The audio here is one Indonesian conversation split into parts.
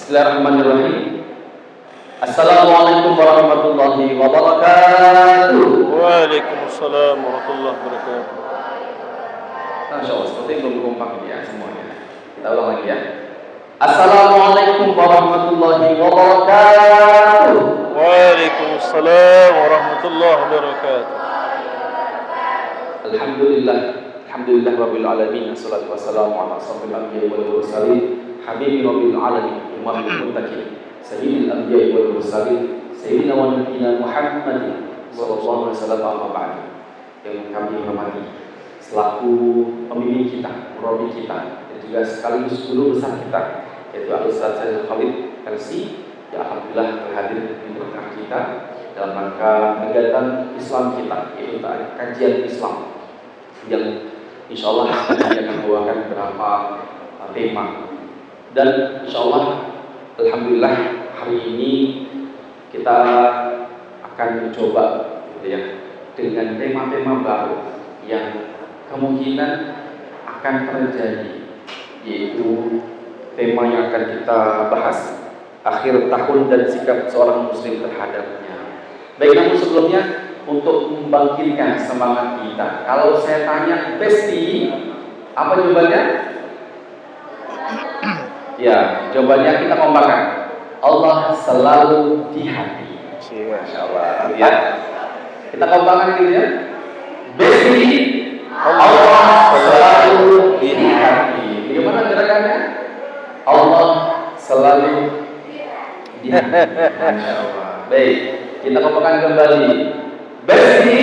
Bismillahirrahmanirrahim. Assalamualaikum warahmatullahi wabarakatuh. Waalaikumsalam warahmatullahi wabarakatuh. Masya Allah, seperti belum kompak ini ya semuanya. Kita ulang lagi ya. Assalamualaikum warahmatullahi wabarakatuh. Waalaikumsalam warahmatullahi wabarakatuh. Alhamdulillah rabbil alamin. Wassalatu wassalamu ala asyrofil anbiya'i wal mursalin, habibi rabbil alamin, imamul muttaqin, sayyidil anbiya'i wal mursalin, sayyidina wa nabiyyina Muhammadin sallallahu alaihi wasallam, amma ba'd. Yang kami hormati selaku pembimbing kita, murabi kita, dan juga sekaligus guru besar kita, yaitu Al-Ustaz Syaril Khalid LC, yang alhamdulillah terhadir di tengah kita dalam rangka kegiatan Islam kita, yaitu kajian Islam yang insya Allah akan membawakan beberapa tema. Dan insya Allah alhamdulillah hari ini kita akan mencoba gitu ya, dengan tema-tema baru yang kemungkinan akan terjadi, yaitu tema yang akan kita bahas, akhir tahun dan sikap seorang muslim terhadapnya. Baik, namun sebelumnya untuk membangkitkan semangat kita, kalau saya tanya Besti, apa jawabannya? Ya, jawabannya kita komparkan, Allah selalu di hati. Masya Allah. Ya, kita komparkan gitu ya. Besti, Allah selalu di hati. Bagaimana gerakannya? Allah selalu di hati. Masya Allah. Baik, kita komparkan kembali. Besti,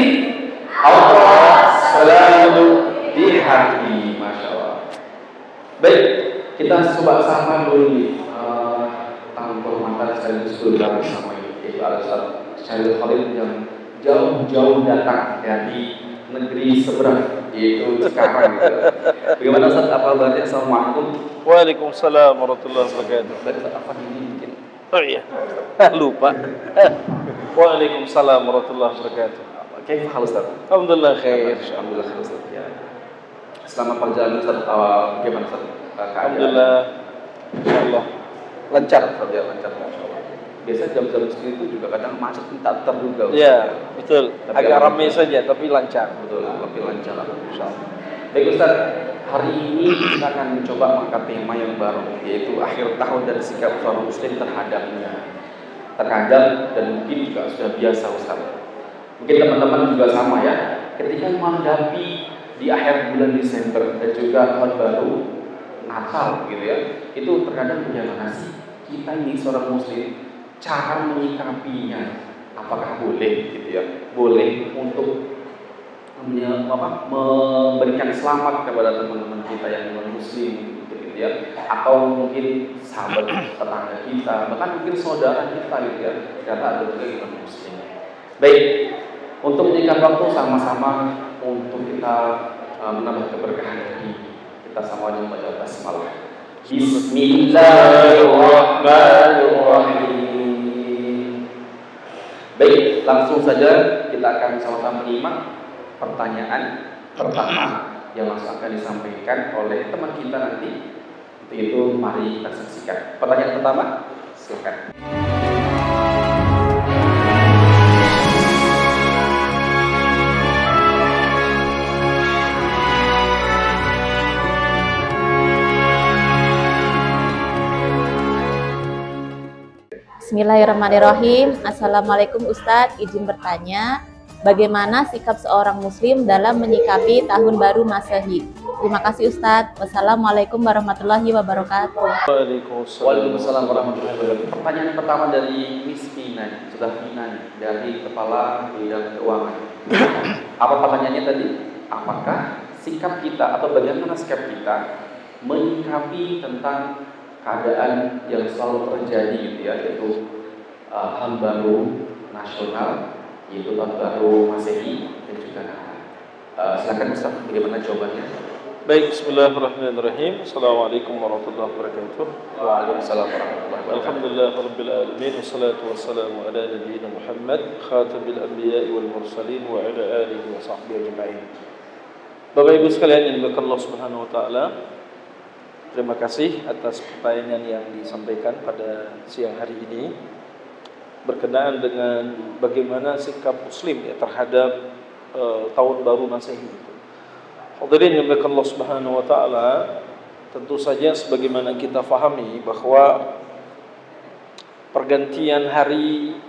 Allah selalu di hati. Masya Allah. Baik, kita coba sapa dulu nih tamu kehormatan sekaligus guru bersama ini, yaitu Al-Ustaz Syaril Khalid yang jauh-jauh datang dari negeri seberang, yaitu Cikarang gitu. Bagaimana Ustaz, apa kabarnya? Assalamualaikum. Waalaikumsalam warahmatullahi wabarakatuh. Dari Ustaz apa ini mungkin? Oh iya, lupa. Waalaikumsalam warahmatullahi wabarakatuh. Kaifa hal Ustaz? Alhamdulillah khair. Alhamdulillah khair Ustaz. Ya. Selama perjalanan Ustaz, bagaimana Ustaz? Alhamdulillah, insyaallah lancar. Ustaz, ya, lancar insyaallah. Biasa jam-jam seperti itu juga kadang macet tak terduga. Ya, betul. Agak ramai saja tapi lancar. Betul, lebih lancar insyaallah. Baik Ustaz, hari ini kita akan mencoba mengangkat tema yang baru, yaitu akhir tahun dan sikap seorang muslim terhadapnya. Terkadang dan mungkin juga sudah biasa Ustaz. Mungkin teman-teman juga sama ya, ketika menghadapi di akhir bulan Desember dan juga tahun baru Natal gitu ya, itu terkadang bagaimana sih kita ini seorang muslim cara menyikapinya? Apakah boleh gitu ya, boleh untuk memberikan selamat kepada teman-teman kita yang non muslim gitu ya, atau mungkin sahabat tetangga kita, bahkan mungkin saudara kita gitu ya, karena ada juga yang non muslim. Baik, untuk menyingkat waktu sama-sama untuk kita menambah keberkahan diri, kita semuanya membaca basmalah. Bismillahirrahmanirrahim. Baik, langsung saja kita akan sama-sama menyimak pertanyaan pertama yang langsung akan disampaikan oleh teman kita nanti. Untuk itu mari kita saksikan. Pertanyaan pertama, silakan. Bismillahirrahmanirrahim. Assalamualaikum Ustadz, izin bertanya, bagaimana sikap seorang muslim dalam menyikapi tahun baru Masehi? Terima kasih Ustadz. Wassalamualaikum warahmatullahi wabarakatuh. Waalaikumsalam warahmatullahi wabarakatuh. Pertanyaan pertama dari Miss Pina, sudah Pina dari Kepala Bidang Keuangan. Apa pertanyaannya tadi? Apakah sikap kita atau bagaimana sikap kita menyikapi tentang keadaan yang selalu terjadi gitu ya, yaitu tahun baru nasional, yaitu tahun baru Masehi dan juga Natal. Silakan Ustaz, bagaimana jawabannya? Baik, bismillahirrahmanirrahim. Assalamualaikum warahmatullahi wabarakatuh. Waalaikumsalam warahmatullahi wabarakatuh. Alhamdulillah rabbil alamin, wassalatu wassalamu ala nabiyyina Muhammad khatamil anbiya'i wal mursalin wa ala alihi wa sahbihi ajma'in. Bapak Ibu sekalian yang dimuliakan Allah Subhanahu wa taala, Terima kasih atas pertanyaan yang disampaikan pada siang hari ini berkenaan dengan bagaimana sikap Muslim ya terhadap tahun baru Masehi. Hadirin yang dimuliakan Allah Subhanahu wa taala, tentu saja sebagaimana kita fahami bahwa pergantian hari,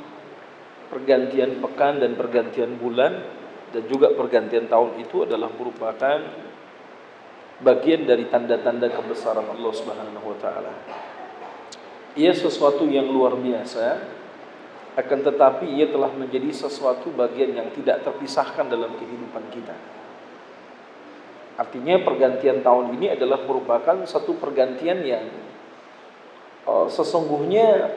pergantian pekan dan pergantian bulan dan juga pergantian tahun itu adalah merupakan bagian dari tanda-tanda kebesaran Allah Subhanahu wa taala. Ia sesuatu yang luar biasa, akan tetapi ia telah menjadi sesuatu bagian yang tidak terpisahkan dalam kehidupan kita. Artinya pergantian tahun ini adalah merupakan satu pergantian yang sesungguhnya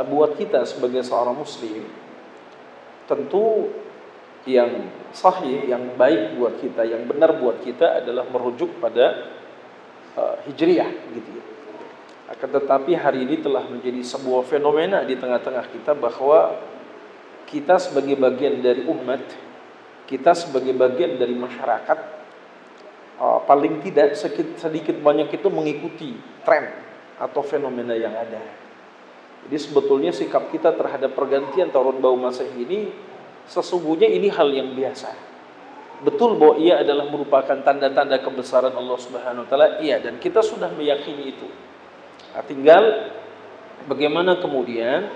buat kita sebagai seorang muslim tentu yang sahih, yang baik buat kita, yang benar buat kita adalah merujuk pada hijriah gitu ya. Akan tetapi hari ini telah menjadi sebuah fenomena di tengah-tengah kita bahwa kita sebagai bagian dari umat, kita sebagai bagian dari masyarakat, paling tidak sedikit banyak itu mengikuti tren atau fenomena yang ada. Jadi sebetulnya sikap kita terhadap pergantian tahun baru Masehi ini sesungguhnya ini hal yang biasa. Betul bahwa ia adalah merupakan tanda-tanda kebesaran Allah Subhanahu wa taala, iya, dan kita sudah meyakini itu. Tinggal bagaimana kemudian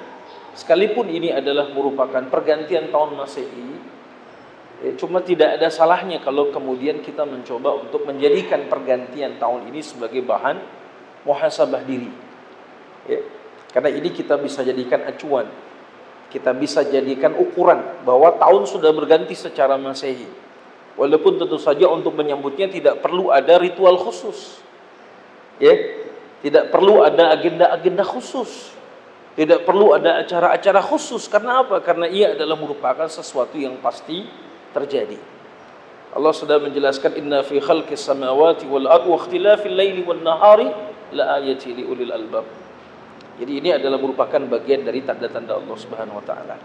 sekalipun ini adalah merupakan pergantian tahun Masehi, cuma tidak ada salahnya kalau kemudian kita mencoba untuk menjadikan pergantian tahun ini sebagai bahan muhasabah diri. Ya, karena ini kita bisa jadikan acuan. Kita bisa jadikan ukuran bahwa tahun sudah berganti secara Masehi. Walaupun tentu saja untuk menyambutnya tidak perlu ada ritual khusus. Ya, tidak perlu ada agenda-agenda khusus. Tidak perlu ada acara-acara khusus. Karena apa? Karena ia adalah merupakan sesuatu yang pasti terjadi. Allah sudah menjelaskan inna fi khalqis samawati wal ardi wa ikhtilafil laili wan nahari la ayati li ulil albab. Jadi ini adalah merupakan bagian dari tanda-tanda Allah Subhanahu wa taala.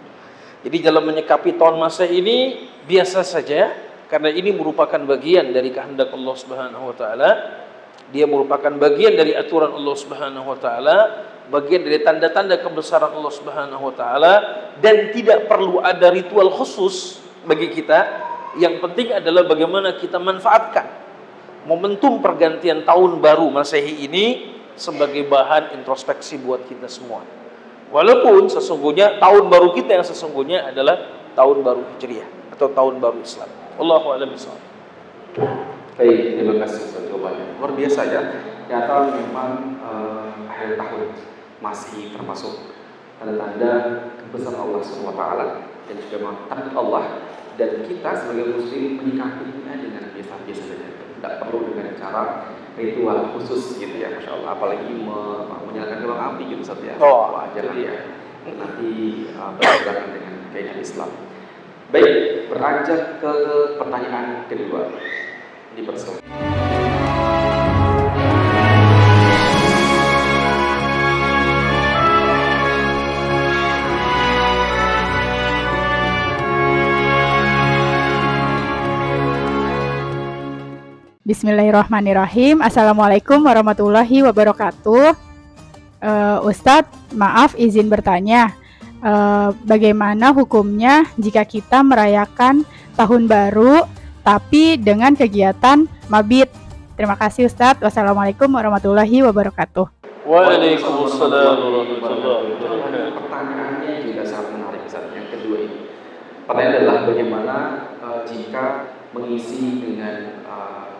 Jadi dalam menyikapi tahun Masehi ini biasa saja karena ini merupakan bagian dari kehendak Allah Subhanahu wa taala. Dia merupakan bagian dari aturan Allah Subhanahu wa taala, bagian dari tanda-tanda kebesaran Allah Subhanahu wa taala dan tidak perlu ada ritual khusus bagi kita. Yang penting adalah bagaimana kita manfaatkan momentum pergantian tahun baru Masehi ini sebagai bahan introspeksi buat kita semua. Walaupun sesungguhnya tahun baru kita yang sesungguhnya adalah tahun baru Hijriah atau tahun baru Islam. Allahu a'lam bishawab. Baik, terima kasih Ustaz jawabannya. Luar biasa ya. Ternyata memang akhir tahun masih termasuk tanda-tanda kebesaran Allah Subhanahu wa taala dan juga takdir Allah, dan kita sebagai muslim menyikapinya dengan biasa-biasa saja. Tidak perlu dengan cara ritual khusus gitu ya, Masya Allah. Apalagi menyalakan kembang api gitu Ustaz ya. Wajar ya. Nanti berhadapan dengan keinginan Islam. Baik, beranjak ke pertanyaan kedua. Dipersilakan. Bismillahirrahmanirrahim. Assalamualaikum warahmatullahi wabarakatuh. Ustadz, maaf izin bertanya, bagaimana hukumnya jika kita merayakan tahun baru tapi dengan kegiatan mabit? Terima kasih Ustadz. Wassalamualaikum warahmatullahi wabarakatuh. Waalaikumsalam warahmatullahi wabarakatuh. Pertanyaannya juga sangat menarik Ustaz. Yang kedua ini, pertanyaan adalah bagaimana jika mengisi dengan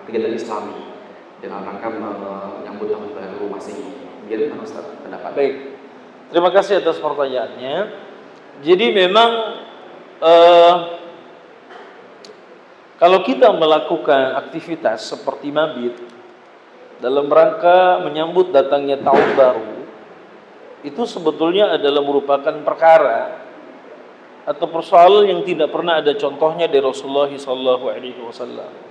kegiatan Islami dalam rangka menyambut tahun baru Masehi. Bagaimana Ustaz pendapat? Baik, terima kasih atas pertanyaannya. Jadi memang kalau kita melakukan aktivitas seperti mabit dalam rangka menyambut datangnya tahun baru, itu sebetulnya adalah merupakan perkara atau persoalan yang tidak pernah ada contohnya dari Rasulullah SAW.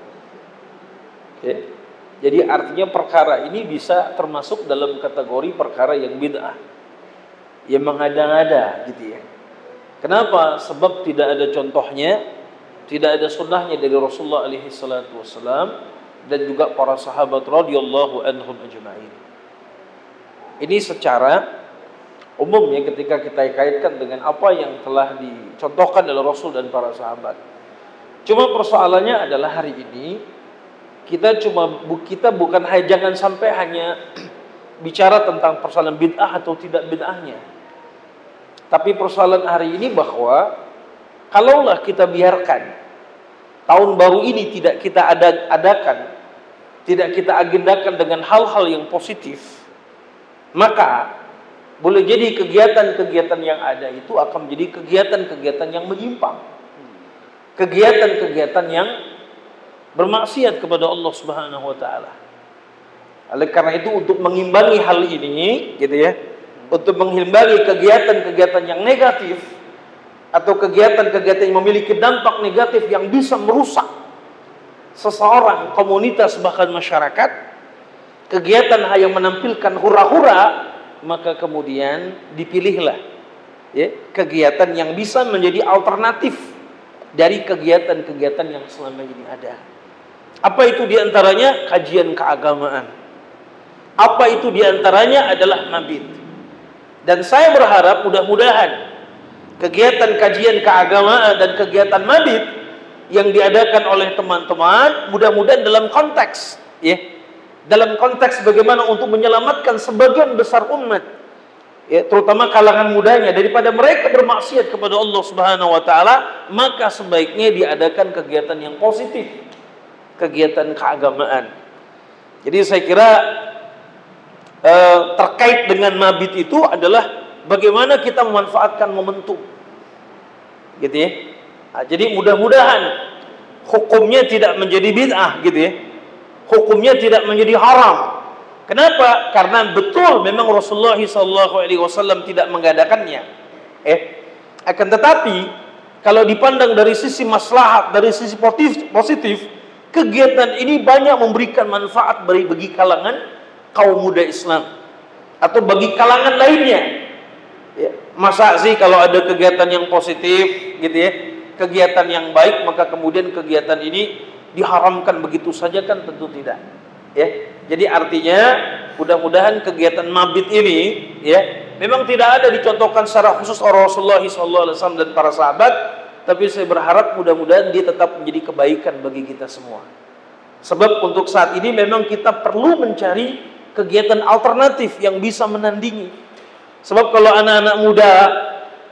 Okay. Jadi artinya perkara ini bisa termasuk dalam kategori perkara yang bid'ah, yang mengada-ngada gitu ya. Kenapa? Sebab tidak ada contohnya, tidak ada sunnahnya dari Rasulullah SAW, dan juga para sahabat radhiyallahu anhum ajma'in. Ini secara umum ya, ketika kita kaitkan dengan apa yang telah dicontohkan oleh Rasul dan para sahabat. Cuma persoalannya adalah hari ini kita bukan jangan sampai hanya bicara tentang persoalan bid'ah atau tidak bid'ahnya. Tapi persoalan hari ini bahwa kalaulah kita biarkan tahun baru ini tidak kita adakan, tidak kita agendakan dengan hal-hal yang positif, maka boleh jadi kegiatan-kegiatan yang ada itu akan menjadi kegiatan-kegiatan yang menyimpang, kegiatan-kegiatan yang bermaksiat kepada Allah Subhanahu wa taala. Oleh karena itu, untuk mengimbangi hal ini gitu ya, untuk mengimbangi kegiatan-kegiatan yang negatif atau kegiatan-kegiatan yang memiliki dampak negatif yang bisa merusak seseorang, komunitas, bahkan masyarakat, kegiatan yang menampilkan hura-hura, maka kemudian dipilihlah ya, kegiatan yang bisa menjadi alternatif dari kegiatan-kegiatan yang selama ini ada. Apa itu diantaranya? Kajian keagamaan. Apa itu diantaranya? Adalah mabit. Dan saya berharap mudah-mudahan kegiatan kajian keagamaan dan kegiatan mabit yang diadakan oleh teman-teman, mudah-mudahan dalam konteks ya, dalam konteks bagaimana untuk menyelamatkan sebagian besar umat ya, terutama kalangan mudanya, daripada mereka bermaksiat kepada Allah Subhanahu wa taala, maka sebaiknya diadakan kegiatan yang positif, kegiatan keagamaan. Jadi saya kira terkait dengan mabit itu adalah bagaimana kita memanfaatkan momentum, gitu ya. Nah, jadi mudah-mudahan hukumnya tidak menjadi bid'ah, gitu ya. Hukumnya tidak menjadi haram. Kenapa? Karena betul memang Rasulullah SAW tidak mengadakannya. Akan tetapi kalau dipandang dari sisi maslahat, dari sisi positif, kegiatan ini banyak memberikan manfaat bagi kalangan kaum muda Islam atau bagi kalangan lainnya. Ya, masa sih kalau ada kegiatan yang positif gitu ya, kegiatan yang baik, maka kemudian kegiatan ini diharamkan begitu saja? Kan tentu tidak. Ya, jadi artinya mudah-mudahan kegiatan mabit ini ya memang tidak ada dicontohkan secara khusus oleh Rasulullah SAW dan para sahabat, tapi saya berharap mudah-mudahan dia tetap menjadi kebaikan bagi kita semua. Sebab untuk saat ini memang kita perlu mencari kegiatan alternatif yang bisa menandingi. Sebab kalau anak-anak muda,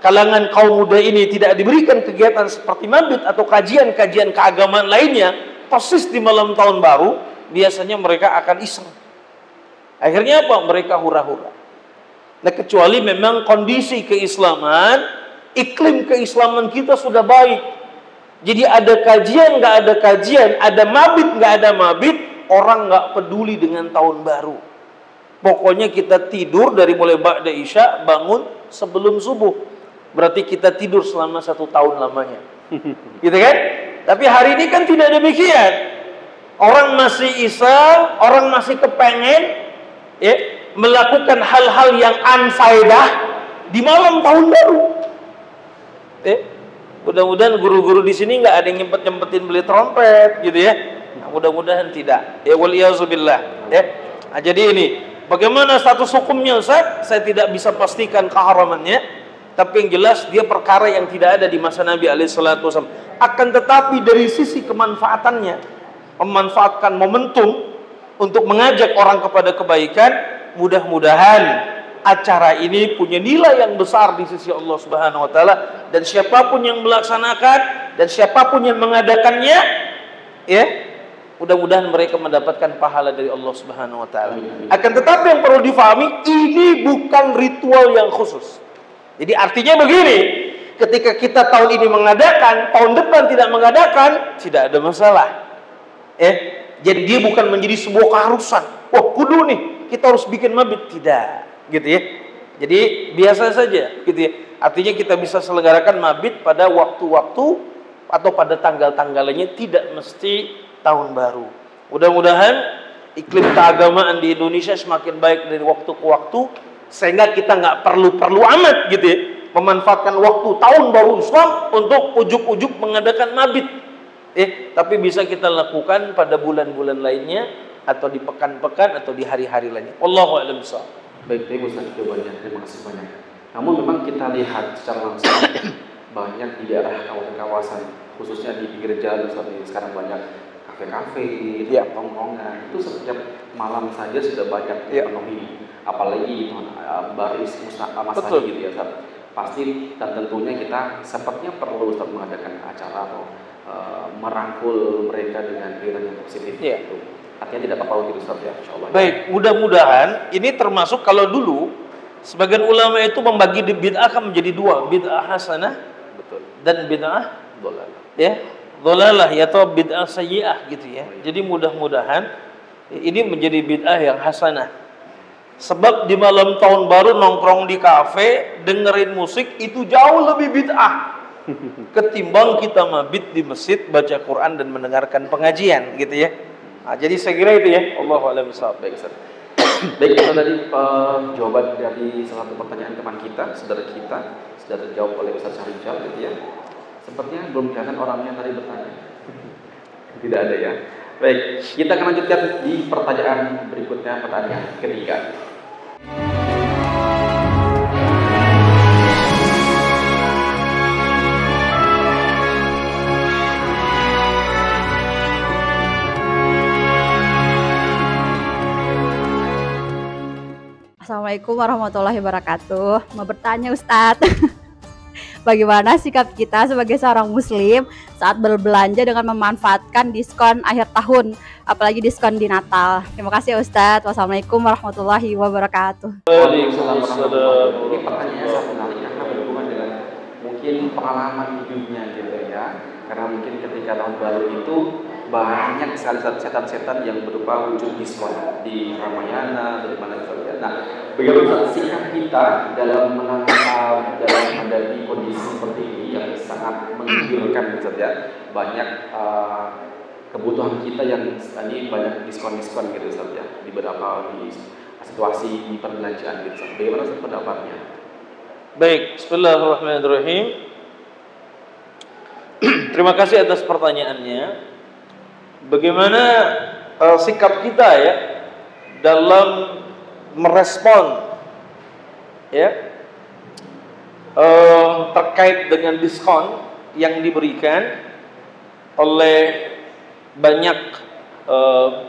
kalangan kaum muda ini tidak diberikan kegiatan seperti mabit atau kajian-kajian keagamaan lainnya, persis di malam tahun baru, biasanya mereka akan iseng. Akhirnya apa? Mereka hura-hura. Nah, kecuali memang kondisi keislaman, iklim keislaman kita sudah baik. Jadi ada kajian, nggak ada kajian, ada mabit, nggak ada mabit, orang nggak peduli dengan tahun baru. Pokoknya kita tidur dari mulai ba'da isya, bangun sebelum subuh. Berarti kita tidur selama 1 tahun lamanya. Gitu kan? Tapi hari ini kan tidak demikian. Orang masih iseng, orang masih kepengen ya, melakukan hal-hal yang anfaedah di malam tahun baru. Mudah-mudahan guru-guru di sini nggak ada yang nyempet-nyempetin beli trompet gitu ya. Nah, mudah-mudahan tidak. Ya waliyazubillah. Ya. Nah, jadi ini bagaimana status hukumnya, Ustaz? Saya tidak bisa pastikan keharamannya, tapi yang jelas dia perkara yang tidak ada di masa Nabi SAW. Akan tetapi dari sisi kemanfaatannya, memanfaatkan momentum untuk mengajak orang kepada kebaikan, mudah-mudahan acara ini punya nilai yang besar di sisi Allah Subhanahu wa taala, dan siapapun yang melaksanakan dan siapapun yang mengadakannya ya, mudah-mudahan mereka mendapatkan pahala dari Allah Subhanahu wa taala. Akan tetapi yang perlu difahami, ini bukan ritual yang khusus. Jadi artinya begini, ketika kita tahun ini mengadakan, tahun depan tidak mengadakan, tidak ada masalah. Jadi dia bukan menjadi sebuah keharusan. Wah, kudu nih kita harus bikin mabit, tidak, gitu ya. Jadi biasa saja, gitu ya. Artinya kita bisa selenggarakan mabit pada waktu-waktu atau pada tanggal-tanggalnya, tidak mesti tahun baru. Mudah-mudahan iklim keagamaan di Indonesia semakin baik dari waktu ke waktu, sehingga kita nggak perlu amat gitu ya, memanfaatkan waktu tahun baru Islam untuk ujuk-ujuk mengadakan mabit. Tapi bisa kita lakukan pada bulan-bulan lainnya atau di pekan-pekan atau di hari-hari lainnya. Wallahu a'lam bishawab. Baik, Ustaz, jawabannya. Terima kasih banyak. Namun memang kita lihat secara langsung banyak di daerah kawasan-kawasan, khususnya di pinggir jalan, sekarang banyak kafe-kafe, tongkrongan. Itu setiap malam saja sudah banyak dipenuhi. Apalagi baris masjid gitu ya, Ustaz. Pasti dan tentunya kita sepertinya perlu Ustaz mengadakan acara atau merangkul mereka dengan pikiran yang positif. Itu artinya tidak apa-apa gitu Ustaz ya, insyaallah. Baik, mudah-mudahan ini termasuk kalau dulu sebagian ulama itu membagi bid'ah kan menjadi dua, bid'ah hasanah dan bid'ah dhalalah atau bid'ah sayyi'ah gitu ya. Jadi mudah-mudahan ini menjadi bid'ah yang hasanah. Sebab di malam tahun baru nongkrong di kafe, dengerin musik itu jauh lebih bid'ah ketimbang kita mabit di masjid, baca Quran dan mendengarkan pengajian gitu ya. Nah, jadi saya kira itu ya. Allahu a'lam bishawab. Baik, Ustaz. Baik, itu tadi jawaban dari salah satu pertanyaan teman kita, saudara kita, sudah terjawab oleh Ustaz Syahrijal gitu ya. Sepertinya belum kelihatan orangnya tadi bertanya. Tidak ada ya. Baik, kita akan lanjutkan di pertanyaan berikutnya, pertanyaan ketiga. Assalamualaikum warahmatullahi wabarakatuh. Mau bertanya Ustadz, bagaimana sikap kita sebagai seorang muslim saat berbelanja dengan memanfaatkan diskon akhir tahun, apalagi diskon di Natal? Terima kasih Ustadz. Wassalamualaikum warahmatullahi wabarakatuh. Waalaikumsalam. Ini pertanyaannya sangat menarik karena berhubungan dengan mungkin pengalaman hidupnya gitu ya. Karena mungkin ketika tahun baru itu banyak sekali setan-setan yang berupa wujud diskon di Ramayana, dari mana saja. Nah, bagaimana sikap kita dalam menangkap, dalam menghadapi kondisi seperti ini yang sangat menggiurkan saja. Banyak kebutuhan kita yang ini banyak diskon-diskon gitu saja di beberapa situasi di perbelanjaan gitu. Bagaimana pendapatnya? Baik, bismillahirrahmanirrahim. Terima kasih atas pertanyaannya. Bagaimana sikap kita ya dalam merespon ya terkait dengan diskon yang diberikan oleh banyak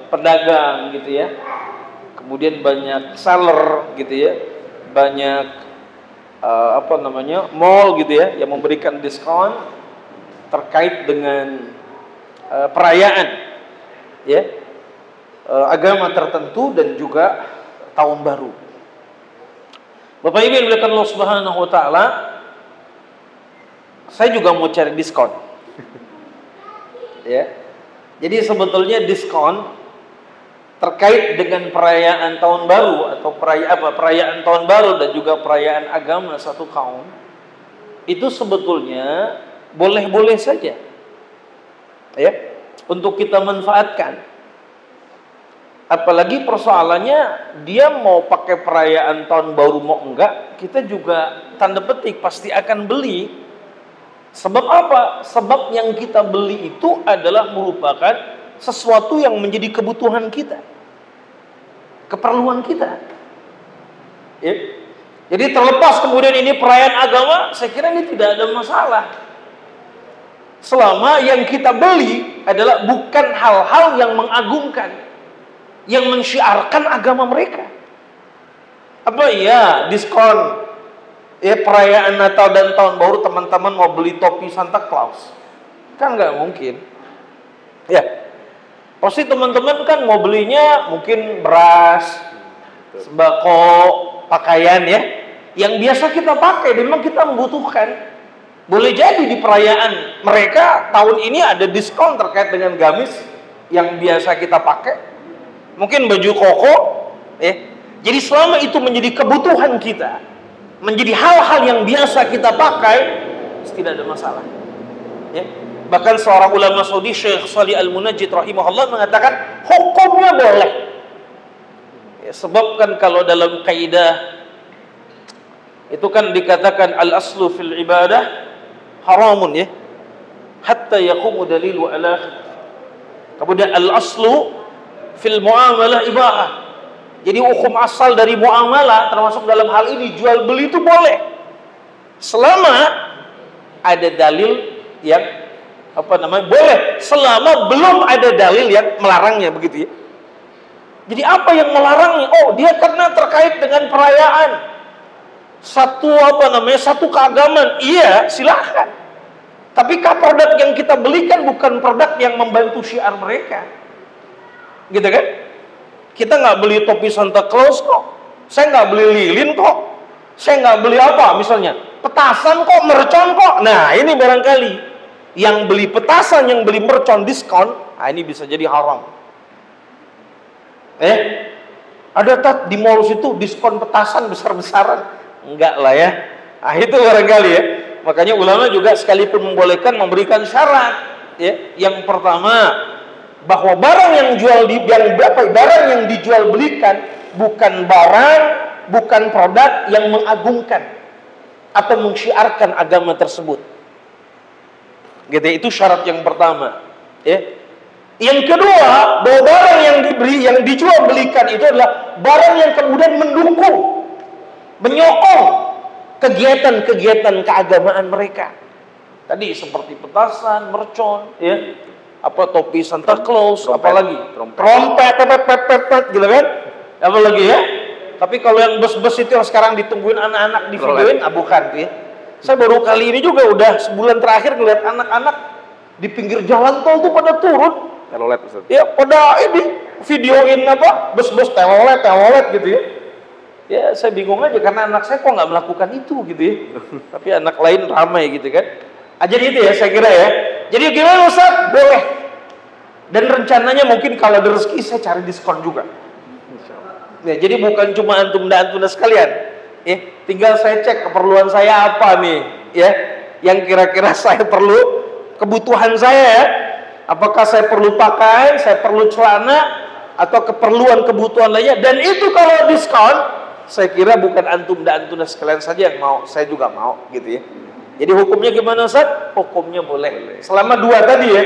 pedagang gitu ya, kemudian banyak seller gitu ya, banyak mall gitu ya yang memberikan diskon terkait dengan perayaan ya agama tertentu dan juga tahun baru. Bapak Ibu yang dimuliakan Allah Subhanahu wa taala, saya juga mau cari diskon. Ya. Jadi sebetulnya diskon terkait dengan perayaan tahun baru atau perayaan tahun baru dan juga perayaan agama satu kaum itu sebetulnya boleh-boleh saja. Ya, untuk kita manfaatkan. Apalagi persoalannya dia mau pakai perayaan tahun baru mau enggak, kita juga tanda petik pasti akan beli. Sebab apa? Sebab yang kita beli itu adalah merupakan sesuatu yang menjadi kebutuhan kita, keperluan kita. Ya. Jadi terlepas kemudian ini perayaan agama, saya kira ini tidak ada masalah. Selama yang kita beli adalah bukan hal-hal yang mengagungkan, yang mensyiarkan agama mereka. Apa iya diskon ya perayaan Natal dan Tahun Baru teman-teman mau beli topi Santa Claus? Kan nggak mungkin. Ya, pasti teman-teman kan mau belinya mungkin beras, sembako, pakaian ya, yang biasa kita pakai, memang kita membutuhkan. Boleh jadi di perayaan mereka tahun ini ada diskon terkait dengan gamis yang biasa kita pakai, mungkin baju koko ya. Jadi selama itu menjadi kebutuhan kita, menjadi hal-hal yang biasa kita pakai, tidak ada masalah ya. Bahkan seorang ulama Saudi, Syekh Shalih Al-Munajjid rahimahullah mengatakan hukumnya boleh ya, sebab kan kalau dalam kaidah itu kan dikatakan al-aslu fil ibadah haramun ya. hatta yaqumu dalilu ala. Kemudian al-aslu fil muamalah ibahah. Jadi hukum asal dari muamalah termasuk dalam hal ini jual beli itu boleh. Selama ada dalil yang boleh, selama belum ada dalil yang melarangnya, begitu ya. Jadi apa yang melarangnya? Oh, dia karena terkait dengan perayaan satu keagamaan. Iya, silahkan. Tapi produk yang kita belikan bukan produk yang membantu syiar mereka. Gitu kan? Kita nggak beli topi Santa Claus kok. Saya nggak beli lilin kok. Saya nggak beli apa misalnya? Petasan kok, mercon kok. Nah, ini barangkali yang beli petasan, yang beli mercon diskon, nah ini bisa jadi haram. Ada di mall situ diskon petasan besar-besaran. Enggak lah ya. Nah, itu barangkali ya. Makanya ulama juga sekalipun membolehkan memberikan syarat ya. Yang pertama, bahwa barang yang dijual belikan bukan barang, bukan produk yang mengagungkan atau mensyiarkan agama tersebut. Gitu, itu syarat yang pertama. Ya. Yang kedua, bahwa barang yang dijual belikan itu adalah barang yang kemudian mendukung, menyokong kegiatan-kegiatan keagamaan mereka. Tadi seperti petasan, mercon, ya, topi Santa Claus, apalagi trompet, gitu kan? Apalagi ya? Tapi kalau yang bus-bus itu yang sekarang ditungguin anak-anak di videoin, bukan tuh ya. Saya baru kali ini juga udah sebulan terakhir ngeliat anak-anak di pinggir jalan tol tuh pada turun. Telolet, Ustaz. Ya, pada ini videoin bus-bus telolet gitu ya. Ya, saya bingung aja karena anak saya kok nggak melakukan itu gitu ya. Tapi anak lain ramai gitu kan. Jadi itu ya saya kira ya. Jadi gimana Ustaz? Boleh. Dan rencananya mungkin kalau ada rezeki saya cari diskon juga. Ya, jadi bukan cuma antum dan antuna sekalian. Tinggal saya cek keperluan saya apa nih, ya. Yang kira-kira saya perlu, kebutuhan saya ya. Apakah saya perlu pakaian, saya perlu celana, atau keperluan kebutuhan lainnya. Dan itu kalau diskon, saya kira bukan antum dan antuna sekalian saja yang mau, saya juga mau gitu ya. Jadi hukumnya gimana Ustaz? Hukumnya boleh. Selama dua tadi ya,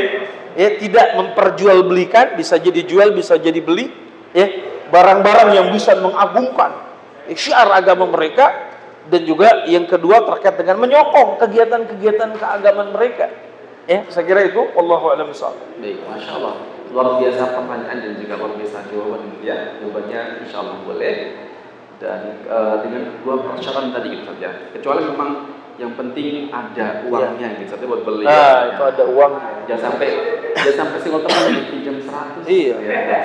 tidak memperjualbelikan, bisa jadi jual, bisa jadi beli, ya, barang-barang yang bisa mengagungkan syiar agama mereka, dan juga yang kedua terkait dengan menyokong kegiatan-kegiatan keagamaan mereka. Ya, saya kira itu. Wallahu a'lam bishawab. Baik, masya Allah, luar biasa pertanyaan dan juga luar biasa jawaban ya. Jawabannya insya Allah boleh. Dan dengan dua persyaratan tadi gitu saja. Kecuali memang yang penting ada uangnya gitu saja buat beli. Itu ada uangnya. Jangan sampai single teman pinjam 100. Iya. Ya,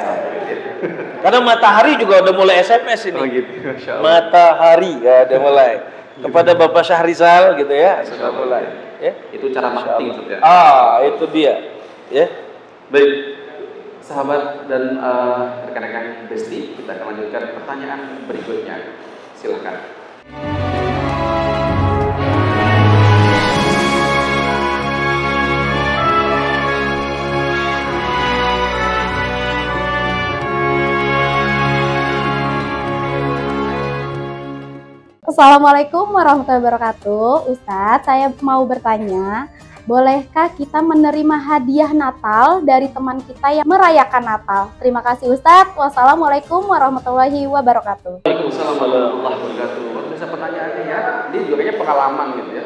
karena Matahari juga udah mulai SMS ini. Oh gitu, masya Allah. Matahari ya udah mulai. Kepada Bapak Syahrizal gitu ya, sudah mulai. Ya. Itu cara marketing saja. Itu dia. Ya. Baik, sahabat dan rekan-rekan Besti, kita akan lanjutkan pertanyaan berikutnya. Silakan. Assalamualaikum warahmatullahi wabarakatuh. Ustadz, saya mau bertanya, bolehkah kita menerima hadiah Natal dari teman kita yang merayakan Natal? Terima kasih Ustadz. Wassalamualaikum warahmatullahi wabarakatuh. Waalaikumsalam warahmatullahi wabarakatuh. Bisa pertanyaannya ya, ini juga kayaknya pengalaman gitu ya.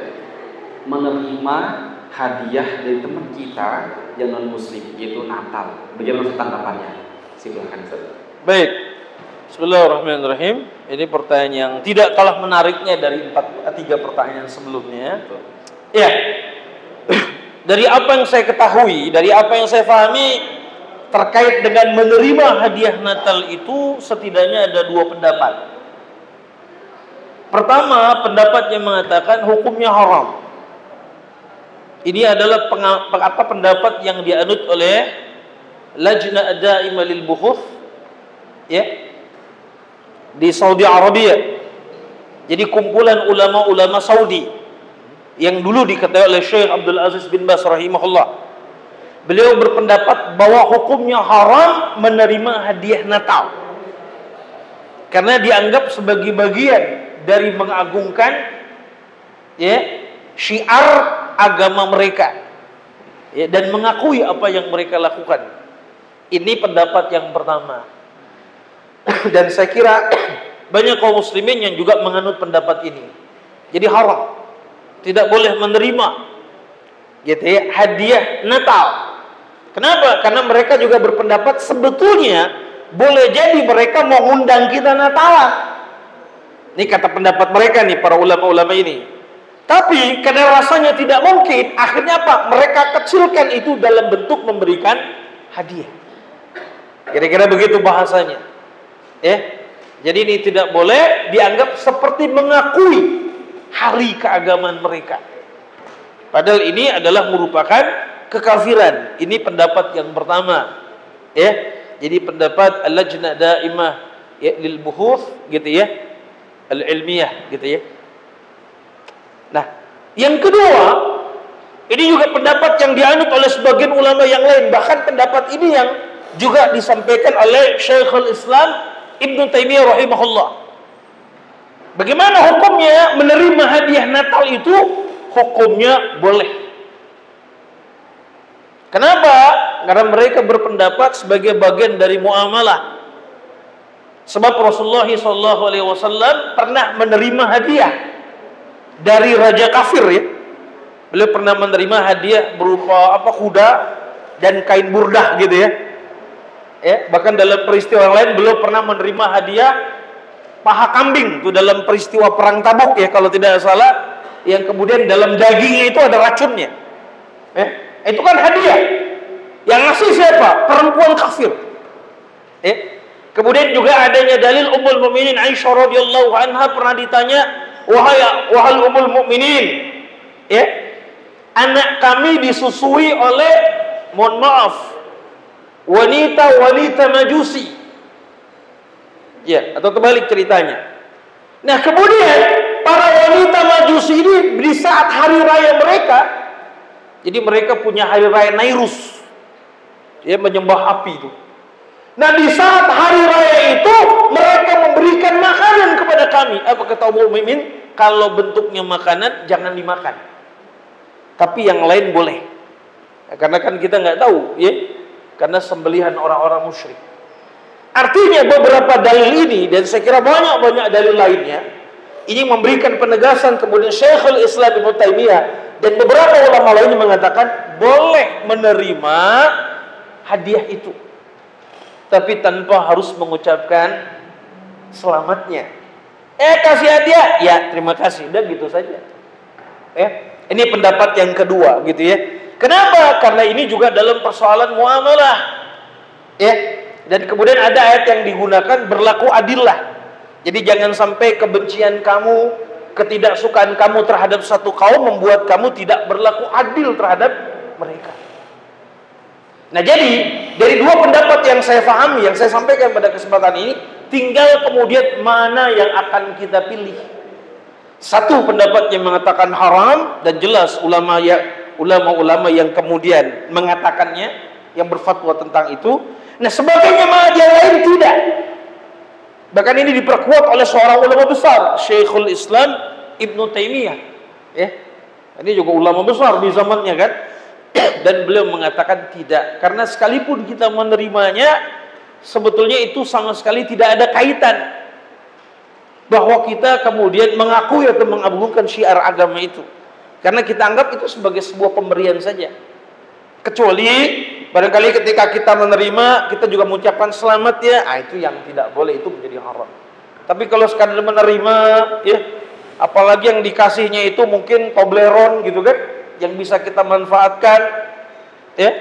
Menerima hadiah dari teman kita yang non muslim, yaitu Natal. Bagaimana tanggapannya? Silakan Ustaz. Baik. Bismillahirrahmanirrahim. Ini pertanyaan yang tidak kalah menariknya dari 3 pertanyaan sebelumnya. Ya. Dari apa yang saya ketahui, dari apa yang saya pahami terkait dengan menerima hadiah Natal itu setidaknya ada 2 pendapat. Pertama, pendapat yang mengatakan hukumnya haram. Ini adalah pendapat yang dianut oleh Lajna Daimah lil Buhuth, ya, di Saudi Arabia. Jadi kumpulan ulama-ulama Saudi yang dulu diketahui oleh Syekh Abdul Aziz bin Baz rahimahullah. Beliau berpendapat bahwa hukumnya haram menerima hadiah Natal karena dianggap sebagai bagian dari mengagungkan, ya, syiar agama mereka. ya, dan mengakui apa yang mereka lakukan. Ini pendapat yang pertama. Dan saya kira banyak kaum muslimin yang juga menganut pendapat ini. Jadi haram, tidak boleh menerima gitu ya, hadiah Natal. Kenapa? Karena mereka juga berpendapat sebetulnya boleh jadi mereka mau undang kita Natalan. Ini kata pendapat mereka nih, para ulama-ulama ini. Tapi karena rasanya tidak mungkin, akhirnya apa? Mereka kecilkan itu dalam bentuk memberikan hadiah. Kira-kira begitu bahasanya. Jadi ini tidak boleh dianggap seperti mengakui hari keagamaan mereka. Padahal ini adalah merupakan kekafiran. Ini pendapat yang pertama. Jadi pendapat Al-Lajnah Daimah lil Buhuth gitu ya, al-ilmiyah gitu ya. Nah, yang kedua, ini juga pendapat yang dianut oleh sebagian ulama yang lain. Bahkan pendapat ini yang juga disampaikan oleh Syekhul Islam Ibnu Taimiyah rahimahullah. Bagaimana hukumnya menerima hadiah Natal itu? Hukumnya boleh. Kenapa? Karena mereka berpendapat sebagai bagian dari muamalah. Sebab Rasulullah SAW pernah menerima hadiah dari raja kafir ya. Beliau pernah menerima hadiah berupa kuda dan kain burdah gitu ya. Bahkan dalam peristiwa lain beliau pernah menerima hadiah paha kambing itu dalam peristiwa perang Tabuk ya kalau tidak salah, yang kemudian dalam dagingnya itu ada racunnya. Itu kan hadiah. Yang ngasih siapa? Perempuan kafir. Kemudian juga adanya dalil Ummul Mukminin Aisyah radhiyallahu anha pernah ditanya, wahai Ummul Mukminin, anak kami disusui oleh, mohon maaf, wanita Majusi. Ya, atau terbalik ceritanya. Nah, kemudian para wanita Majusi ini di saat hari raya mereka, jadi mereka punya hari raya Nairus, menyembah api itu. Nah, di saat hari raya itu mereka memberikan makanan kepada kami. Apa kata Ummul Mukminin? Kalau bentuknya makanan jangan dimakan, tapi yang lain boleh. Karena kan kita nggak tahu ya, karena sembelihan orang-orang musyrik. Artinya beberapa dalil ini, dan saya kira banyak dalil lainnya, ini memberikan penegasan. Kemudian Syekhul Islam Ibnu Taimiyah dan beberapa ulama lainnya mengatakan boleh menerima hadiah itu, tapi tanpa harus mengucapkan selamatnya. Kasih hadiah, ya terima kasih, dan gitu saja. Ini pendapat yang kedua gitu ya. Kenapa? Karena ini juga dalam persoalan muamalah. Dan kemudian ada ayat yang digunakan berlaku adillah. Jadi jangan sampai kebencian kamu, ketidaksukaan kamu terhadap satu kaum membuat kamu tidak berlaku adil terhadap mereka. Nah, jadi dari dua pendapat yang saya pahami, yang saya sampaikan pada kesempatan ini, tinggal kemudian mana yang akan kita pilih. Satu pendapat yang mengatakan haram, dan jelas ulama-ulama yang kemudian mengatakannya, yang berfatwa tentang itu. Nah, sebagainya yang lain tidak. Bahkan ini diperkuat oleh seorang ulama besar, Syekhul Islam Ibnu Taimiyah. Ini juga ulama besar di zamannya kan. Dan beliau mengatakan tidak, karena sekalipun kita menerimanya, sebetulnya itu sama sekali tidak ada kaitan bahwa kita kemudian mengakui atau mengagungkan syiar agama itu, karena kita anggap itu sebagai sebuah pemberian saja. Kecuali barangkali ketika kita menerima, kita juga mengucapkan selamat ya, itu yang tidak boleh, itu menjadi haram. Tapi kalau sekadar menerima ya, apalagi yang dikasihnya itu mungkin Toblerone gitu kan, yang bisa kita manfaatkan ya,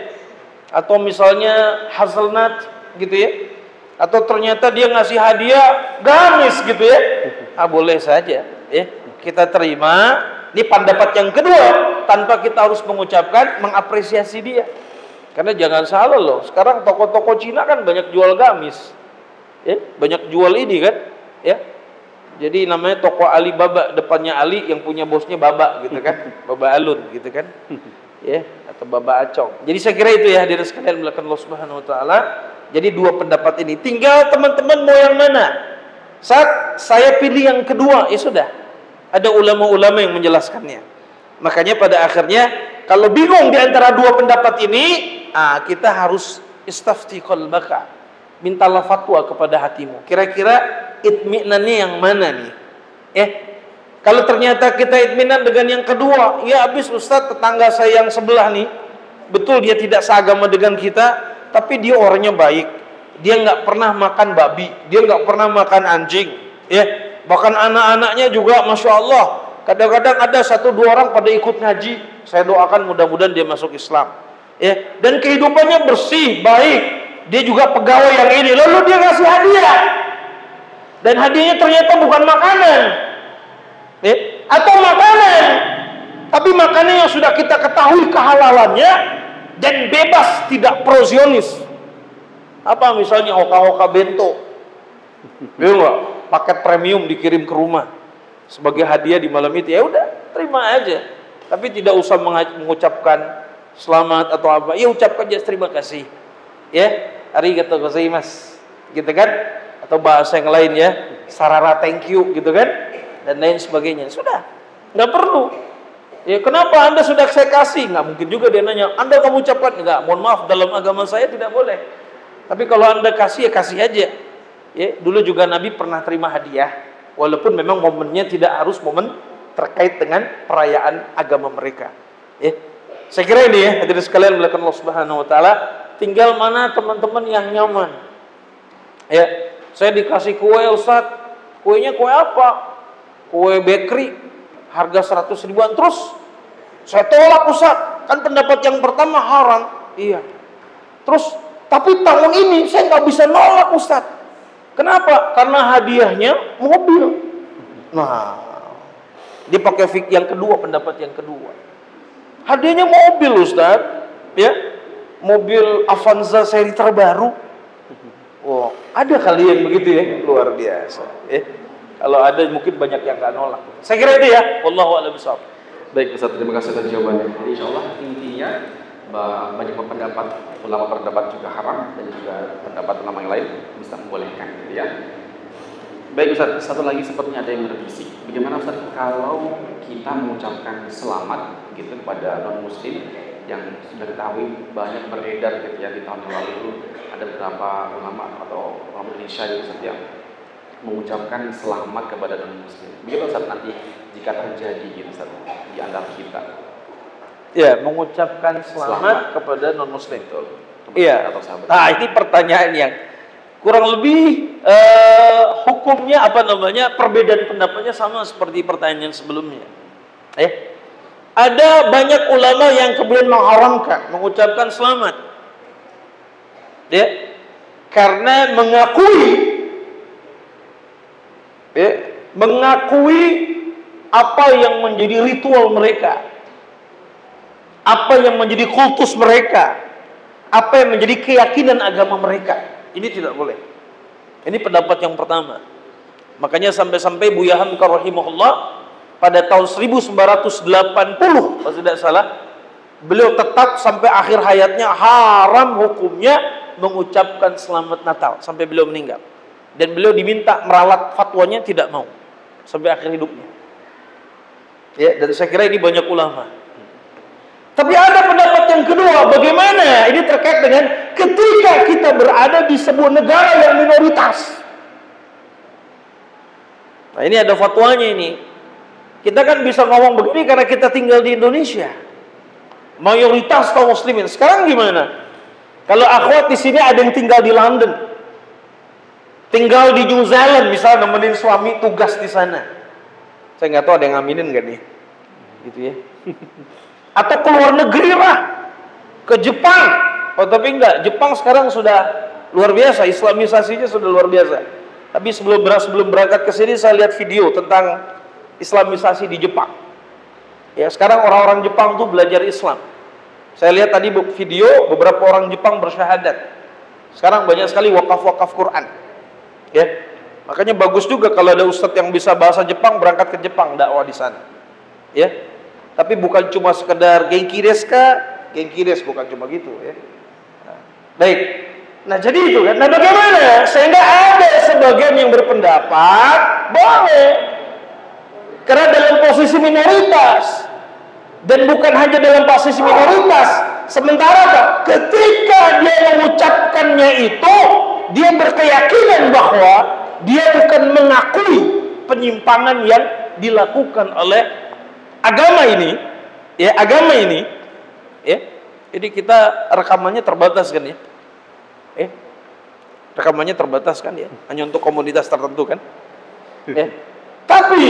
atau misalnya hazelnut gitu ya, atau ternyata dia ngasih hadiah gamis gitu ya, boleh saja ya, kita terima. Ini pendapat yang kedua, tanpa kita harus mengucapkan mengapresiasi dia. Karena jangan salah loh, sekarang toko-toko Cina kan banyak jual gamis ya, banyak jual ini kan ya. Jadi namanya toko Alibaba, depannya Ali, yang punya bosnya Baba gitu kan, Baba Alun gitu kan, ya, atau Baba Acong. Jadi saya kira itu ya, hadirin sekalian melakukan Allah Subhanahu Wa Taala. Jadi dua pendapat ini, tinggal teman-teman mau yang mana. Saat saya pilih yang kedua, ya sudah, ada ulama-ulama yang menjelaskannya. Makanya pada akhirnya kalau bingung di antara dua pendapat ini, kita harus istafti qalbaka. Mintalah fatwa kepada hatimu. Kira-kira itminannya yang mana nih? Kalau ternyata kita itminan dengan yang kedua, ya habis Ustaz, tetangga saya yang sebelah nih, betul dia tidak seagama dengan kita, tapi dia orangnya baik. Dia nggak pernah makan babi, dia nggak pernah makan anjing, bahkan anak-anaknya juga Masya Allah. Kadang-kadang ada 1-2 orang pada ikut ngaji. Saya doakan mudah-mudahan dia masuk Islam. Dan kehidupannya bersih, baik. Dia juga pegawai yang ini. Lalu dia ngasih hadiah. Dan hadiahnya ternyata bukan makanan. Atau makanan. Tapi makanan yang sudah kita ketahui kehalalannya. Dan bebas, tidak pro-Zionis. Apa misalnya hoka-hoka bento. Paket premium dikirim ke rumah sebagai hadiah di malam itu, ya udah terima aja, tapi tidak usah mengucapkan selamat atau apa, ya ucapkan aja terima kasih, arigatou gozaimasu gitu kan, atau bahasa yang lain ya, sarara thank you gitu kan, dan lain sebagainya. Sudah, nggak perlu. Ya kenapa Anda sudah saya kasih? Nggak mungkin juga dia nanya, Anda kamu ucapkan? Nggak, mohon maaf, dalam agama saya tidak boleh. Tapi kalau Anda kasih, ya kasih aja. Dulu juga Nabi pernah terima hadiah. Walaupun memang momennya tidak harus momen terkait dengan perayaan agama mereka. Saya kira ini hadirin sekalian melakukan Allah Subhanahu wa taala, tinggal mana teman-teman yang nyaman. Saya dikasih kue Ustaz, kuenya kue apa? Kue bakery, harga 100 ribuan. Terus saya tolak Ustaz, kan pendapat yang pertama haram. Iya. Terus tapi tahun ini saya nggak bisa nolak Ustaz. Kenapa? Karena hadiahnya mobil. Nah, dia pakai yang kedua, pendapat yang kedua. Hadiahnya mobil, Ustaz. Mobil Avanza seri terbaru. Ada kali yang begitu ya, luar biasa. Kalau ada mungkin banyak yang nggak nolak. Saya kira itu ya. Wallahu a'lam bishawab. Baik Ustaz, terima kasih atas jawabannya. Jadi insyaallah intinya banyak pendapat, ulama berpendapat juga haram dan juga pendapat ulama yang lain bisa membolehkan, gitu ya. Baik Ustaz, satu lagi sepertinya ada yang merevisi. Bagaimana Ustaz kalau kita mengucapkan selamat gitu kepada non muslim yang sudah diketahui banyak beredar gitu ya di tahun yang lalu, ada beberapa ulama atau ulama Indonesia yang mengucapkan selamat kepada non muslim. Bagaimana Ustaz nanti jika terjadi gitu Ustaz di antara kita? Mengucapkan selamat kepada non muslim. Atau sahabat. Nah, ini pertanyaan yang kurang lebih hukumnya perbedaan pendapatnya sama seperti pertanyaan sebelumnya. Ada banyak ulama yang kemudian mengharamkan mengucapkan selamat. Karena mengakui apa yang menjadi ritual mereka. Apa yang menjadi kultus mereka, apa yang menjadi keyakinan agama mereka. Ini tidak boleh. Ini pendapat yang pertama. Makanya sampai-sampai Buya Hamka rahimahullah pada tahun 1980 kalau tidak salah, beliau tetap sampai akhir hayatnya haram hukumnya mengucapkan selamat Natal sampai beliau meninggal. Dan beliau diminta meralat fatwanya, tidak mau sampai akhir hidupnya. Dan saya kira ini banyak ulama. Tapi ada pendapat yang kedua, bagaimana? Ini terkait dengan ketika kita berada di sebuah negara yang minoritas. Nah, ini ada fatwanya ini. Kita kan bisa ngomong begini karena kita tinggal di Indonesia. Mayoritas kaum muslimin. Sekarang gimana? Kalau akhwat di sini ada yang tinggal di London, tinggal di New Zealand misalnya, nemenin suami tugas di sana. Saya nggak tahu ada yang ngaminin nggak nih, gitu ya. Atau keluar negeri lah, ke Jepang. Tapi enggak, Jepang sekarang sudah luar biasa, islamisasinya sudah luar biasa. Tapi sebelum berangkat ke sini saya lihat video tentang islamisasi di Jepang. Sekarang orang-orang Jepang tuh belajar Islam. Saya lihat tadi video beberapa orang Jepang bersyahadat. Sekarang banyak sekali wakaf-wakaf Quran. Makanya bagus juga kalau ada ustadz yang bisa bahasa Jepang berangkat ke Jepang dakwah di sana. Tapi bukan cuma sekedar genki desu ka, genki desu, bukan cuma gitu ya. Baik. Nah, jadi itu kan. Nah, bagaimana? Sehingga ada sebagian yang berpendapat boleh. Karena dalam posisi minoritas. Dan bukan hanya dalam posisi minoritas. Sementara apa? Ketika dia mengucapkannya itu, dia berkeyakinan bahwa dia bukan mengakui penyimpangan yang dilakukan oleh agama ini, ya, agama ini, ya. Jadi kita rekamannya terbatas kan ya, rekamannya terbatas kan ya, hanya untuk komunitas tertentu kan, ya. Tapi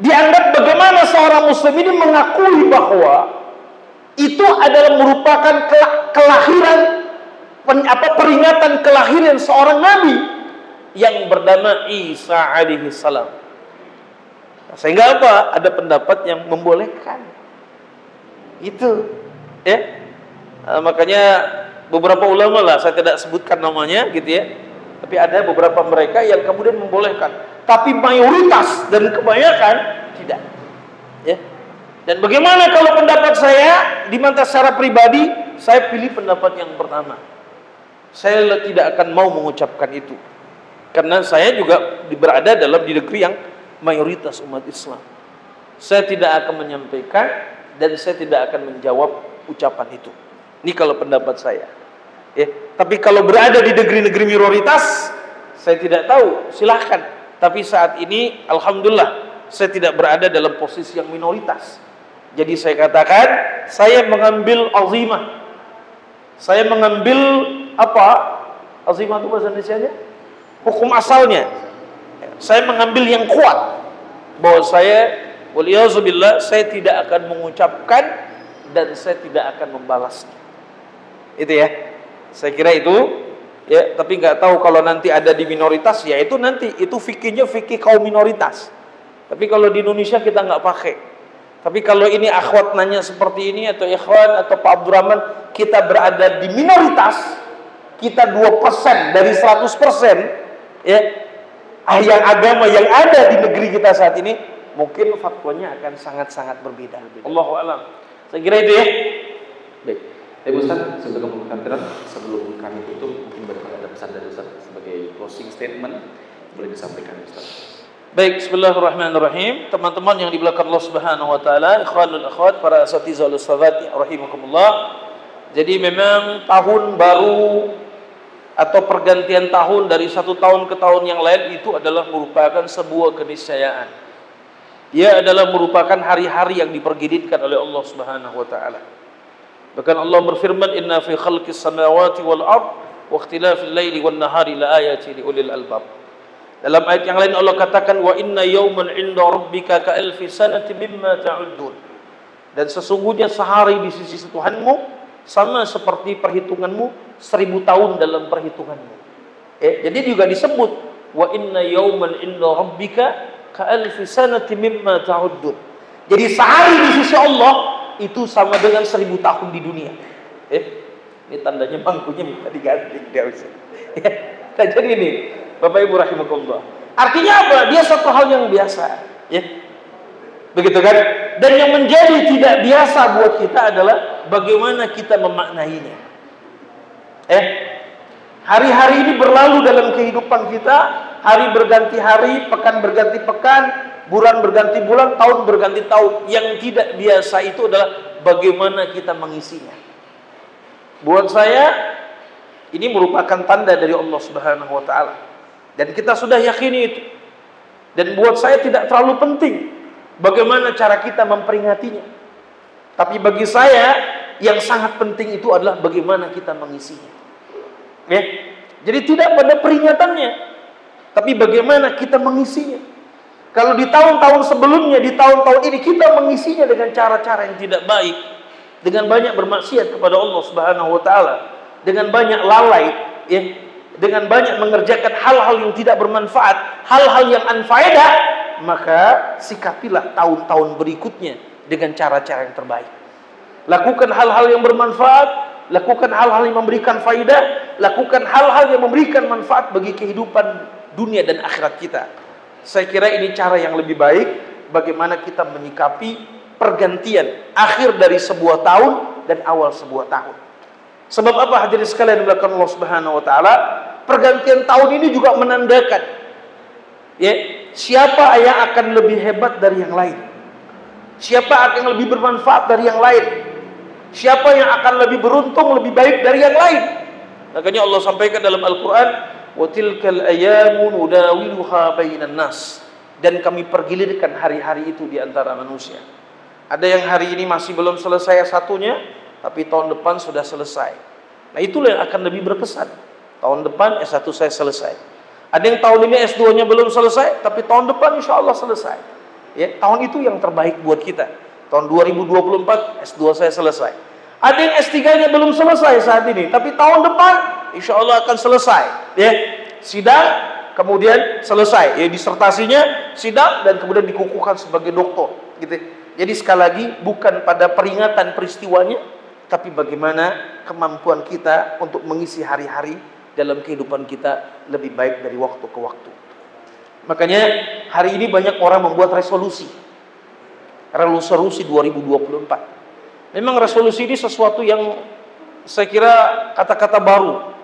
dianggap bagaimana seorang muslim ini mengakui bahwa itu adalah merupakan kelahiran, peringatan kelahiran seorang nabi yang bernama Isa alaihi salam. Sehingga apa? Ada pendapat yang membolehkan itu, ya. Makanya beberapa ulama lah, saya tidak sebutkan namanya gitu ya, tapi ada beberapa mereka yang kemudian membolehkan, tapi mayoritas dan kebanyakan tidak, ya. Dan bagaimana kalau pendapat saya, di mana secara pribadi saya pilih pendapat yang pertama. Saya tidak akan mau mengucapkan itu, karena saya juga berada dalam di negeri yang mayoritas umat Islam. Saya tidak akan menyampaikan dan saya tidak akan menjawab ucapan itu. Ini kalau pendapat saya, ya. Tapi kalau berada di negeri-negeri minoritas, saya tidak tahu, silahkan. Tapi saat ini alhamdulillah saya tidak berada dalam posisi yang minoritas. Jadi saya katakan, saya mengambil azimah. Saya mengambil apa? Azimah itu bahasa Indonesianya? Hukum asalnya. Saya mengambil yang kuat, bahwa saya, waliyahzubillah, saya tidak akan mengucapkan dan saya tidak akan membalasnya. Itu ya. Saya kira itu, ya. Tapi nggak tahu kalau nanti ada di minoritas, ya itu nanti itu fikihnya fikih kaum minoritas. Tapi kalau di Indonesia kita nggak pakai. Tapi kalau ini akhwat nanya seperti ini, atau ikhwan atau Pak Abdurrahman, kita berada di minoritas, kita 2% dari 100%, ya, yang agama yang ada di negeri kita saat ini, mungkin fatwanya akan sangat-sangat berbeda. Allahu a'lam. Saya kira itu ya. Baik. Ustaz, sebelum kami tutup, mungkin ada pesan dari Ustaz sebagai closing statement, boleh disampaikan Ustaz. Baik, bismillahirrahmanirrahim. Teman-teman yang dibelakang Allah Subhanahu wa taala, ikhwanul akhwat, para asatidzah wal ustadzat rahimakumullah. Jadi memang tahun baru atau pergantian tahun dari satu tahun ke tahun yang lain itu adalah merupakan sebuah keniscayaan. Ia adalah merupakan hari-hari yang dipergiditkan oleh Allah Subhanahu wa taala. Bahkan Allah berfirman, "Inna fi khalqis samawati wal ard wa ikhtilafil laili wan nahari la ayatin li ulil albab." Dalam ayat yang lain Allah katakan, "Wa inna yawman 'inda rabbika ka alfi sanatin mimma ta'uddun." Dan sesungguhnya sehari di sisi Tuhanmu sama seperti perhitunganmu 1000 tahun dalam perhitunganmu. Jadi juga disebut, "Wa inna yawman 'inda rabbika ka alfi sanatin mimma ta'uddun." Jadi sehari di sisi Allah itu sama dengan 1000 tahun di dunia. Ini tandanya bangkunya minta diganti dia bisa. Nah, jadi ini Bapak Ibu rahimakumullah. Artinya apa? Dia satu hal yang biasa, ya. Begitu kan? Dan yang menjadi tidak biasa buat kita adalah bagaimana kita memaknainya. Hari-hari ini berlalu dalam kehidupan kita, hari berganti hari, pekan berganti pekan, bulan berganti bulan, tahun berganti tahun. Yang tidak biasa itu adalah bagaimana kita mengisinya. Buat saya ini merupakan tanda dari Allah Subhanahu wa taala. Dan kita sudah yakini itu. Dan buat saya tidak terlalu penting bagaimana cara kita memperingatinya. Tapi bagi saya yang sangat penting itu adalah bagaimana kita mengisinya. Ya. Jadi tidak pada peringatannya, tapi bagaimana kita mengisinya. Kalau di tahun-tahun sebelumnya, di tahun-tahun ini kita mengisinya dengan cara-cara yang tidak baik, dengan banyak bermaksiat kepada Allah Subhanahu wa taala, dengan banyak lalai, ya, dengan banyak mengerjakan hal-hal yang tidak bermanfaat, hal-hal yang anfaedah, maka sikapilah tahun-tahun berikutnya dengan cara-cara yang terbaik. Lakukan hal-hal yang bermanfaat, lakukan hal-hal yang memberikan faedah, lakukan hal-hal yang memberikan manfaat bagi kehidupan dunia dan akhirat kita. Saya kira ini cara yang lebih baik bagaimana kita menyikapi pergantian akhir dari sebuah tahun dan awal sebuah tahun. Sebab apa hadirin sekalian belakang Allah Subhanahu wa taala? Pergantian tahun ini juga menandakan, ya, siapa yang akan lebih hebat dari yang lain. Siapa akan lebih bermanfaat dari yang lain? Siapa yang akan lebih beruntung, lebih baik dari yang lain? Makanya Allah sampaikan dalam Al-Quran, wa tilkal ayyamu nudawiluha bainan nas. Dan kami pergilirkan hari-hari itu di antara manusia. Ada yang hari ini masih belum selesai S1-nya, tapi tahun depan sudah selesai. Nah, itulah yang akan lebih berkesan. Tahun depan S1 saya selesai. Ada yang tahun ini S2-nya belum selesai, tapi tahun depan insya Allah selesai. Ya, tahun itu yang terbaik buat kita. Tahun 2024 S2 saya selesai. Ada yang S3-nya belum selesai saat ini, tapi tahun depan insya Allah akan selesai. Ya, sidang, kemudian selesai. Ya, disertasinya sidang dan kemudian dikukuhkan sebagai doktor. Gitu. Jadi sekali lagi bukan pada peringatan peristiwanya, tapi bagaimana kemampuan kita untuk mengisi hari-hari dalam kehidupan kita lebih baik dari waktu ke waktu. Makanya hari ini banyak orang membuat resolusi 2024. Memang resolusi ini sesuatu yang saya kira kata-kata baru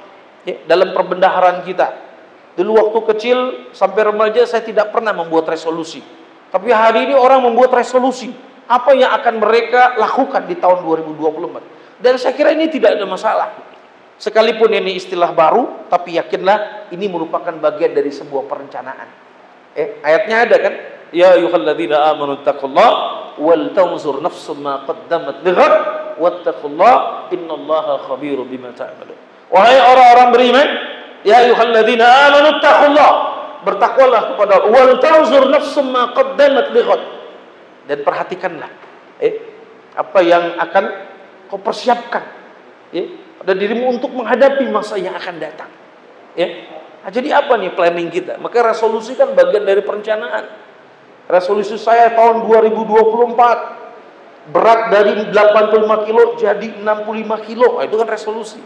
ya, dalam perbendaharaan kita. Dulu waktu kecil sampai remaja saya tidak pernah membuat resolusi. Tapi hari ini orang membuat resolusi. Apa yang akan mereka lakukan di tahun 2024. Dan saya kira ini tidak ada masalah. Sekalipun ini istilah baru, tapi yakinlah ini merupakan bagian dari sebuah perencanaan. Ayatnya ada kan? Ya ayyuhalladzina amanu taqullaha wal tanzur nafsum ma qaddamat lighad wattaqullaha innallaha khabirum bima ta'malun. Wahai orang-orang beriman, ya ayyuhalladzina amanu taqullaha, bertakwalah kepada Allah, wal tanzur nafsum ma qaddamat lighad, dan perhatikanlah apa yang akan kau persiapkan pada dirimu untuk menghadapi masa yang akan datang. Nah, jadi apa nih planning kita? Maka resolusi kan bagian dari perencanaan. Resolusi saya tahun 2024 berat dari 85 kilo jadi 65 kilo. Nah, itu kan resolusi.